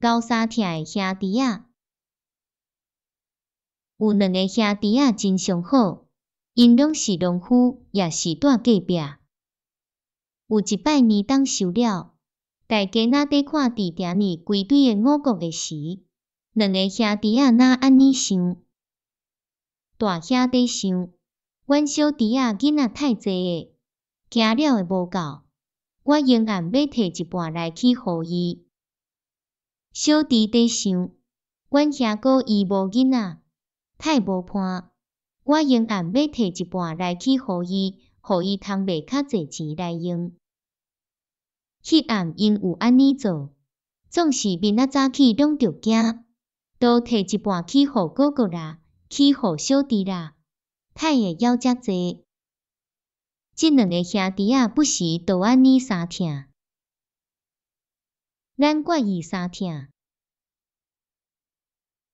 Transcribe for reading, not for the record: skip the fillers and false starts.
交相疼诶兄弟仔。有2个兄弟仔真相好，因拢是农夫，也是住隔壁。有一摆年冬收了，大家若伫看伫埕里规堆诶五穀诶时，2个兄弟仔若安尼想。大兄弟想，阮小弟仔囡仔太济诶，惊了会无够，我永远要摕一半来去互伊。小弟弟想，阮兄哥伊无囡仔，太无伴，我永远要摕一半来去互伊，互伊通卖较济钱来用。迄暗因有安尼做，总是明仔早起拢着惊，都摕一半去互哥哥啦，去互小弟啦，太会枵遮济。即2个兄弟仔不时都安尼相疼。咱怪伊相疼，